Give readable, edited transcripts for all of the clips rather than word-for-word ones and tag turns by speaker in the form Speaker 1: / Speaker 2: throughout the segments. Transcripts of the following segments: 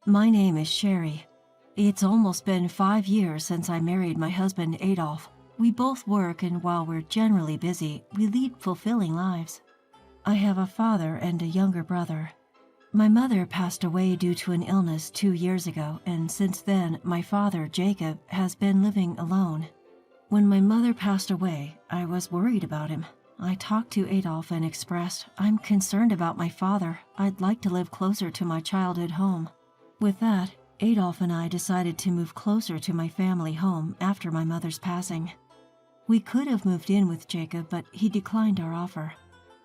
Speaker 1: My name is Sherry. It's almost been 5 years since I married my husband Adolf. We both work, and while we're generally busy, we lead fulfilling lives. I have a father and a younger brother. My mother passed away due to an illness 2 years ago, and since then, my father, Jacob, has been living alone. When my mother passed away, I was worried about him. I talked to Adolf and expressed, "I'm concerned about my father. I'd like to live closer to my childhood home." With that, Adolf and I decided to move closer to my family home after my mother's passing. We could have moved in with Jacob, but he declined our offer.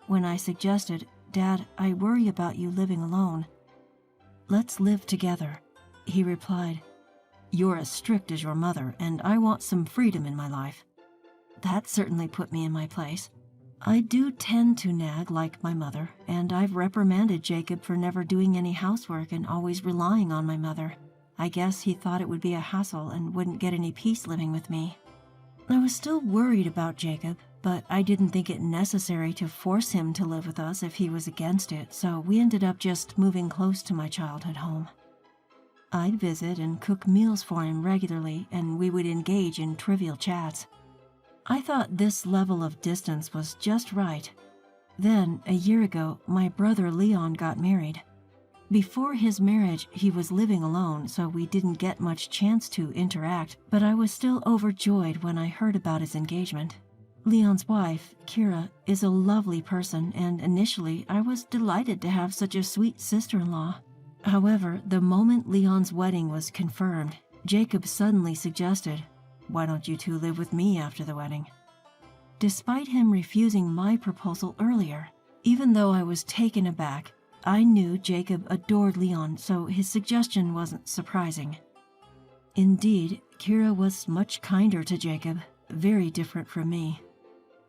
Speaker 1: When I suggested, "Dad, I worry about you living alone. Let's live together," he replied, "You're as strict as your mother, and I want some freedom in my life." That certainly put me in my place. I do tend to nag like my mother, and I've reprimanded Jacob for never doing any housework and always relying on my mother. I guess he thought it would be a hassle and wouldn't get any peace living with me. I was still worried about Jacob, but I didn't think it necessary to force him to live with us if he was against it, so we ended up just moving close to my childhood home. I'd visit and cook meals for him regularly, and we would engage in trivial chats. I thought this level of distance was just right. Then, a year ago, my brother Leon got married. Before his marriage, he was living alone, so we didn't get much chance to interact, but I was still overjoyed when I heard about his engagement. Leon's wife, Kira, is a lovely person, and initially I was delighted to have such a sweet sister-in-law. However, the moment Leon's wedding was confirmed, Jacob suddenly suggested, "Why don't you two live with me after the wedding?" Despite him refusing my proposal earlier, even though I was taken aback, I knew Jacob adored Leon, so his suggestion wasn't surprising. Indeed, Kira was much kinder to Jacob, very different from me.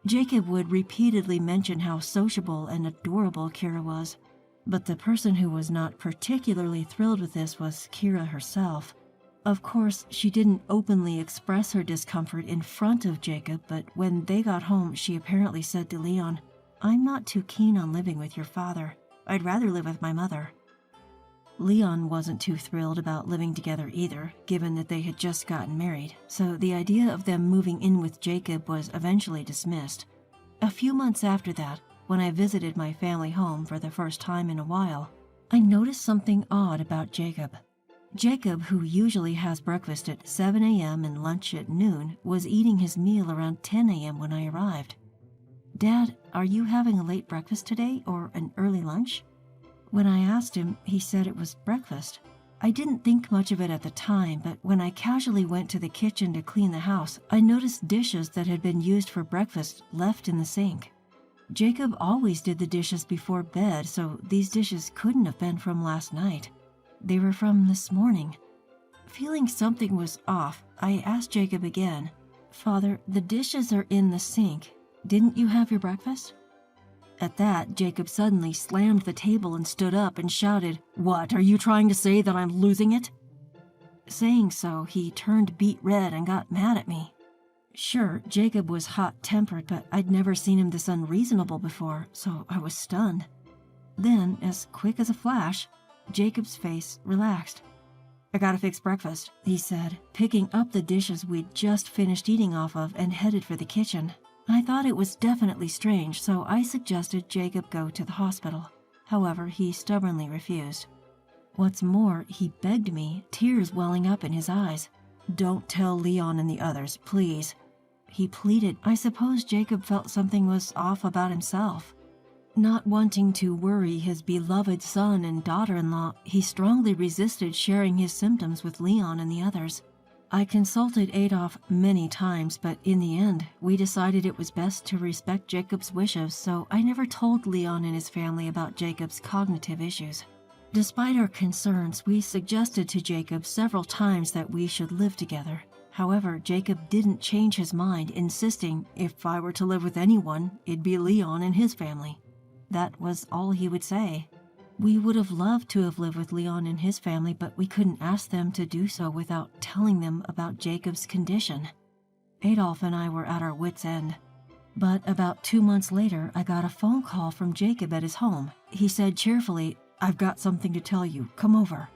Speaker 1: Jacob would repeatedly mention how sociable and adorable Kira was, but the person who was not particularly thrilled with this was Kira herself. Of course, she didn't openly express her discomfort in front of Jacob, but when they got home, she apparently said to Leon, "I'm not too keen on living with your father. I'd rather live with my mother." Leon wasn't too thrilled about living together either, given that they had just gotten married, so the idea of them moving in with Jacob was eventually dismissed. A few months after that, when I visited my family home for the first time in a while, I noticed something odd about Jacob. Jacob, who usually has breakfast at 7 a.m. and lunch at noon, was eating his meal around 10 a.m. when I arrived. "Dad, are you having a late breakfast today or an early lunch?" When I asked him, he said it was breakfast. I didn't think much of it at the time, but when I casually went to the kitchen to clean the house, I noticed dishes that had been used for breakfast left in the sink. Jacob always did the dishes before bed, so these dishes couldn't have been from last night. They were from this morning. Feeling something was off, I asked Jacob again, "Father, the dishes are in the sink. Didn't you have your breakfast?" At that, Jacob suddenly slammed the table and stood up and shouted, "What, are you trying to say that I'm losing it?" Saying so, he turned beet red and got mad at me. Sure, Jacob was hot-tempered, but I'd never seen him this unreasonable before, so I was stunned. Then, as quick as a flash, Jacob's face relaxed. "I gotta fix breakfast," he said, picking up the dishes we'd just finished eating off of and headed for the kitchen. I thought it was definitely strange, so I suggested Jacob go to the hospital. However, he stubbornly refused. What's more, he begged me, tears welling up in his eyes. "Don't tell Leon and the others, please." He pleaded. I suppose Jacob felt something was off about himself. Not wanting to worry his beloved son and daughter-in-law, he strongly resisted sharing his symptoms with Leon and the others. I consulted Adolf many times, but in the end, we decided it was best to respect Jacob's wishes, so I never told Leon and his family about Jacob's cognitive issues. Despite our concerns, we suggested to Jacob several times that we should live together. However, Jacob didn't change his mind, insisting, "If I were to live with anyone, it'd be Leon and his family." That was all he would say. We would have loved to have lived with Leon and his family, but we couldn't ask them to do so without telling them about Jacob's condition. Adolf and I were at our wits' end. But about 2 months later, I got a phone call from Jacob at his home. He said cheerfully, "I've got something to tell you. Come over."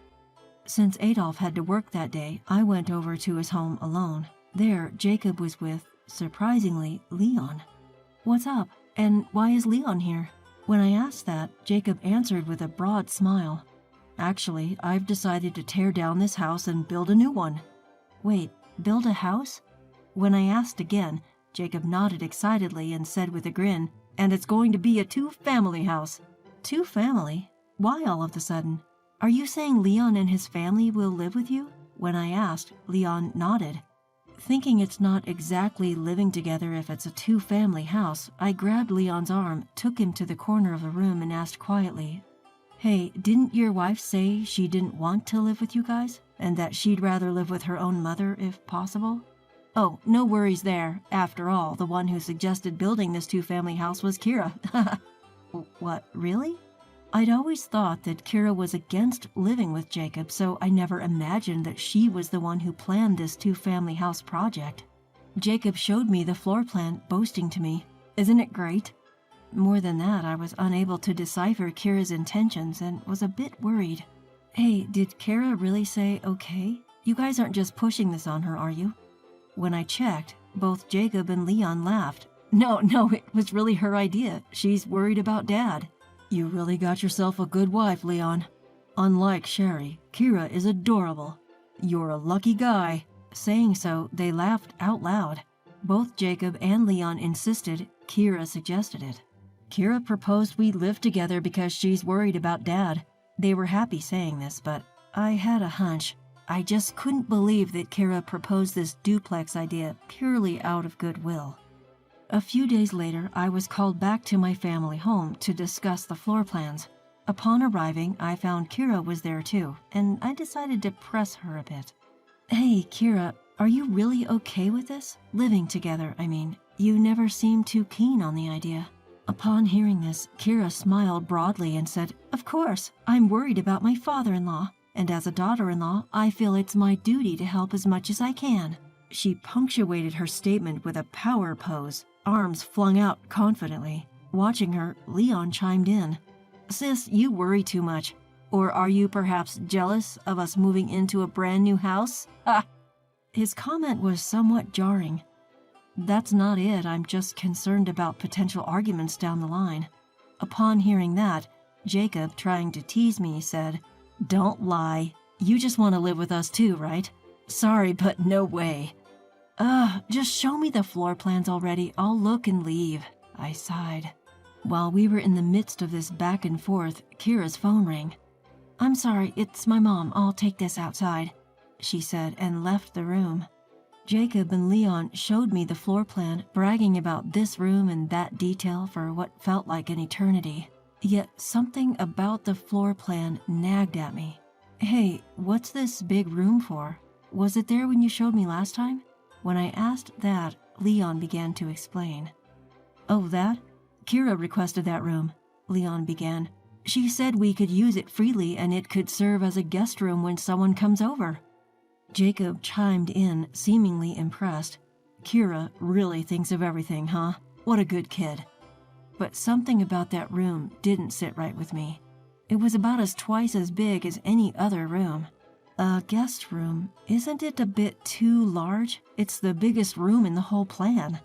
Speaker 1: Since Adolf had to work that day, I went over to his home alone. There, Jacob was with, surprisingly, Leon. "What's up? And why is Leon here?" When I asked that, Jacob answered with a broad smile. "Actually, I've decided to tear down this house and build a new one." "Wait, build a house?" When I asked again, Jacob nodded excitedly and said with a grin, "And it's going to be a two-family house." "Two-family? Why all of a sudden? Are you saying Leon and his family will live with you?" When I asked, Leon nodded. Thinking it's not exactly living together if it's a two-family house, I grabbed Leon's arm, took him to the corner of the room, and asked quietly, "Hey, didn't your wife say she didn't want to live with you guys, and that she'd rather live with her own mother if possible?" "Oh, no worries there. After all, the one who suggested building this two-family house was Kira." "What, really?" I'd always thought that Kira was against living with Jacob, so I never imagined that she was the one who planned this two-family house project. Jacob showed me the floor plan, boasting to me, "Isn't it great?" More than that, I was unable to decipher Kira's intentions and was a bit worried. "Hey, did Kira really say okay? You guys aren't just pushing this on her, are you?" When I checked, both Jacob and Leon laughed. No, it was really her idea. She's worried about Dad." "You really got yourself a good wife, Leon. Unlike Sherry, Kira is adorable. You're a lucky guy." Saying so, they laughed out loud. Both Jacob and Leon insisted Kira suggested it. "Kira proposed we live together because she's worried about Dad." They were happy saying this, but I had a hunch. I just couldn't believe that Kira proposed this duplex idea purely out of goodwill. A few days later, I was called back to my family home to discuss the floor plans. Upon arriving, I found Kira was there too, and I decided to press her a bit. "Hey, Kira, are you really okay with this? Living together, I mean. You never seemed too keen on the idea." Upon hearing this, Kira smiled broadly and said, "Of course, I'm worried about my father-in-law, and as a daughter-in-law, I feel it's my duty to help as much as I can." She punctuated her statement with a power pose, arms flung out confidently. Watching her, Leon chimed in, "Sis, you worry too much. Or are you perhaps jealous of us moving into a brand new house?" Ha! His comment was somewhat jarring. "That's not it. I'm just concerned about potential arguments down the line." Upon hearing that, Jacob, trying to tease me, said, "Don't lie. You just want to live with us too, right?" "Sorry, but no way." Just show me the floor plans already. I'll look and leave." I sighed. While we were in the midst of this back and forth, Kira's phone rang. "I'm sorry, it's my mom. I'll take this outside," she said, and left the room. Jacob and Leon showed me the floor plan, bragging about this room and that detail for what felt like an eternity. Yet something about the floor plan nagged at me. "Hey, what's this big room for? Was it there when you showed me last time?" When I asked that, Leon began to explain. "Oh, that? Kira requested that room," Leon began. "She said we could use it freely and it could serve as a guest room when someone comes over." Jacob chimed in, seemingly impressed. "Kira really thinks of everything, huh? What a good kid." But something about that room didn't sit right with me. It was about twice as big as any other room. A guest room, isn't it a bit too large? It's the biggest room in the whole plan.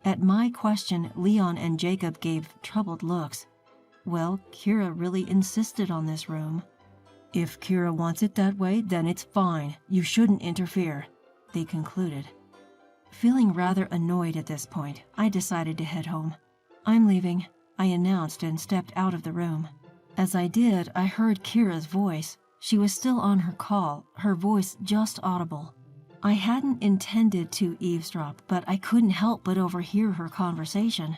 Speaker 1: At my question, Leon and Jacob gave troubled looks. Well, Kira really insisted on this room. "If Kira wants it that way, then it's fine. You shouldn't interfere," they concluded. Feeling rather annoyed at this point, I decided to head home. "I'm leaving," I announced and stepped out of the room. As I did, I heard Kira's voice. She was still on her call, her voice just audible. I hadn't intended to eavesdrop, but I couldn't help but overhear her conversation.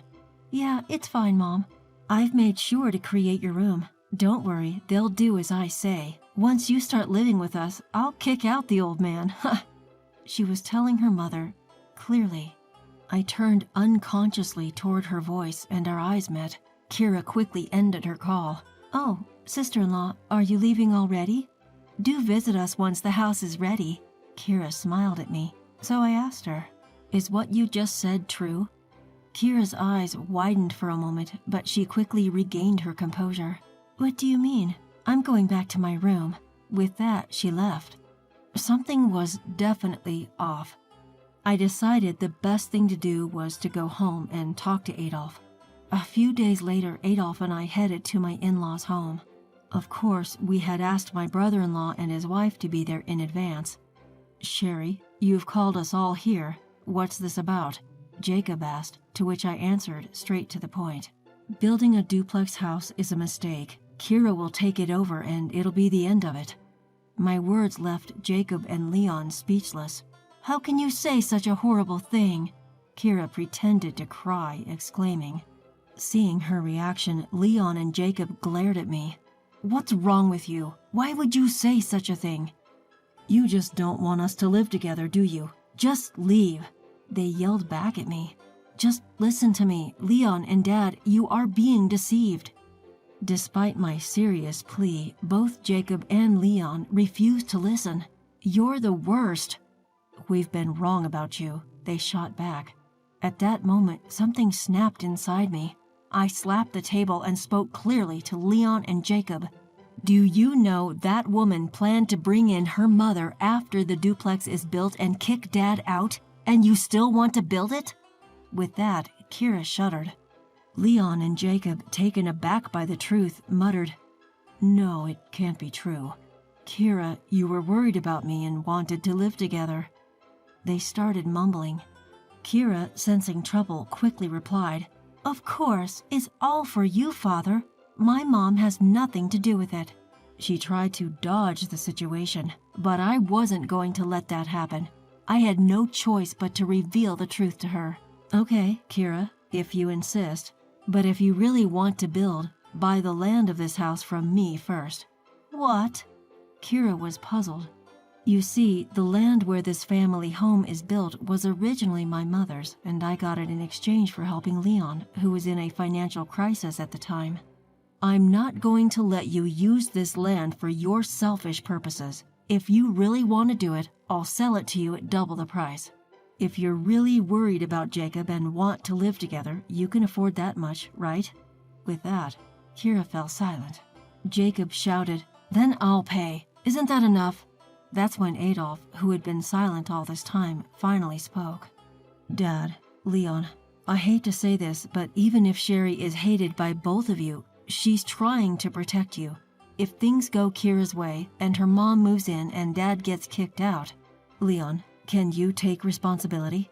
Speaker 1: "Yeah, it's fine, Mom. I've made sure to create your room. Don't worry, they'll do as I say. Once you start living with us, I'll kick out the old man." She was telling her mother, clearly. I turned unconsciously toward her voice and our eyes met. Kira quickly ended her call. "Oh, sister-in-law, are you leaving already? Do visit us once the house is ready." Kira smiled at me, so I asked her, "Is what you just said true?" Kira's eyes widened for a moment, but she quickly regained her composure. "What do you mean? I'm going back to my room. With that, she left. Something was definitely off. I decided the best thing to do was to go home and talk to Adolf. A few days later, Adolf and I headed to my in-laws' home. Of course, we had asked my brother-in-law and his wife to be there in advance. "Sherry, you've called us all here. What's this about?" Jacob asked, to which I answered straight to the point. "Building a duplex house is a mistake. Kira will take it over and it'll be the end of it." My words left Jacob and Leon speechless. "How can you say such a horrible thing?" Kira pretended to cry, exclaiming. Seeing her reaction, Leon and Jacob glared at me. "What's wrong with you? Why would you say such a thing?" "You just don't want us to live together, do you? Just leave," they yelled back at me. "Just listen to me, Leon and Dad, you are being deceived." Despite my serious plea, both Jacob and Leon refused to listen. "You're the worst." "We've been wrong about you," they shot back. At that moment, something snapped inside me. I slapped the table and spoke clearly to Leon and Jacob. "Do you know that woman planned to bring in her mother after the duplex is built and kick Dad out, and you still want to build it?" With that, Kira shuddered. Leon and Jacob, taken aback by the truth, muttered, "No, it can't be true. Kira, you were worried about me and wanted to live together." They started mumbling. Kira, sensing trouble, quickly replied, "Of course, it's all for you, Father. My mom has nothing to do with it." She tried to dodge the situation, but I wasn't going to let that happen. I had no choice but to reveal the truth to her. "Okay, Kira, if you insist. But if you really want to build, buy the land of this house from me first." "What?" Kira was puzzled. "You see, the land where this family home is built was originally my mother's, and I got it in exchange for helping Leon, who was in a financial crisis at the time. I'm not going to let you use this land for your selfish purposes. If you really want to do it, I'll sell it to you at double the price. If you're really worried about Jacob and want to live together, you can afford that much, right?" With that, Kira fell silent. Jacob shouted, "Then I'll pay. Isn't that enough?" That's when Adolf, who had been silent all this time, finally spoke. "Dad, Leon, I hate to say this, but even if Sherry is hated by both of you, she's trying to protect you. If things go Kira's way and her mom moves in and Dad gets kicked out, Leon, can you take responsibility?"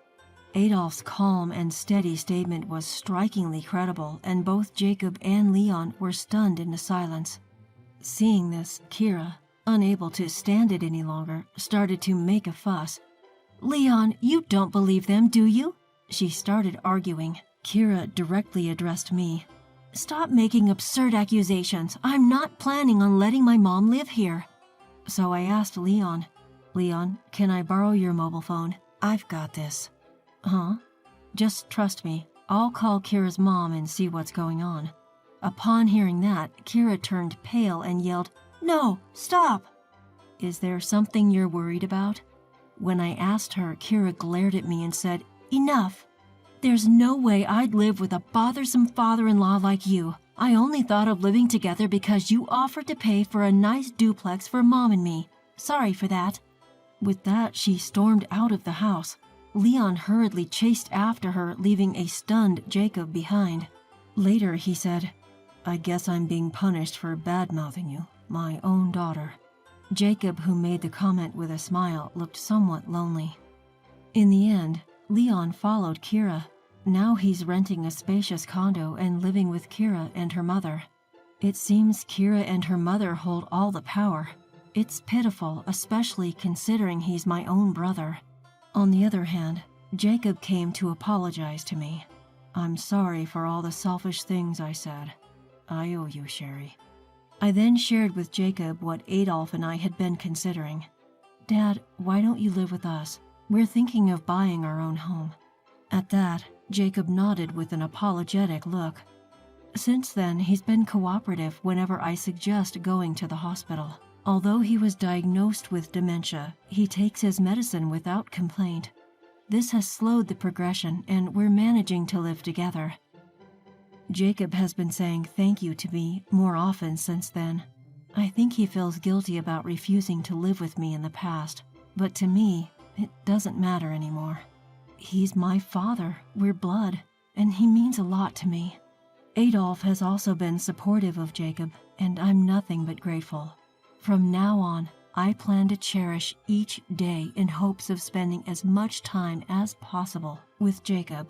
Speaker 1: Adolf's calm and steady statement was strikingly credible, and both Jacob and Leon were stunned into silence. Seeing this, Kira, unable to stand it any longer, started to make a fuss. "Leon, you don't believe them, do you?" She started arguing. Kira directly addressed me. "Stop making absurd accusations. I'm not planning on letting my mom live here." So I asked Leon, "Leon, can I borrow your mobile phone? I've got this." "Huh?" "Just trust me. I'll call Kira's mom and see what's going on." Upon hearing that, Kira turned pale and yelled, "No, stop!" "Is there something you're worried about?" When I asked her, Kira glared at me and said, "Enough! There's no way I'd live with a bothersome father-in-law like you. I only thought of living together because you offered to pay for a nice duplex for Mom and me. Sorry for that." With that, she stormed out of the house. Leon hurriedly chased after her, leaving a stunned Jacob behind. Later, he said, "I guess I'm being punished for bad-mouthing you, my own daughter." Jacob, who made the comment with a smile, looked somewhat lonely. In the end, Leon followed Kira. Now he's renting a spacious condo and living with Kira and her mother. It seems Kira and her mother hold all the power. It's pitiful, especially considering he's my own brother. On the other hand, Jacob came to apologize to me. "I'm sorry for all the selfish things I said. I owe you, Sherry." I then shared with Jacob what Adolf and I had been considering. "Dad, why don't you live with us? We're thinking of buying our own home." At that, Jacob nodded with an apologetic look. Since then, he's been cooperative whenever I suggest going to the hospital. Although he was diagnosed with dementia, he takes his medicine without complaint. This has slowed the progression, and we're managing to live together. Jacob has been saying thank you to me more often since then. I think he feels guilty about refusing to live with me in the past, but to me, it doesn't matter anymore. He's my father, we're blood, and he means a lot to me. Adolf has also been supportive of Jacob, and I'm nothing but grateful. From now on, I plan to cherish each day in hopes of spending as much time as possible with Jacob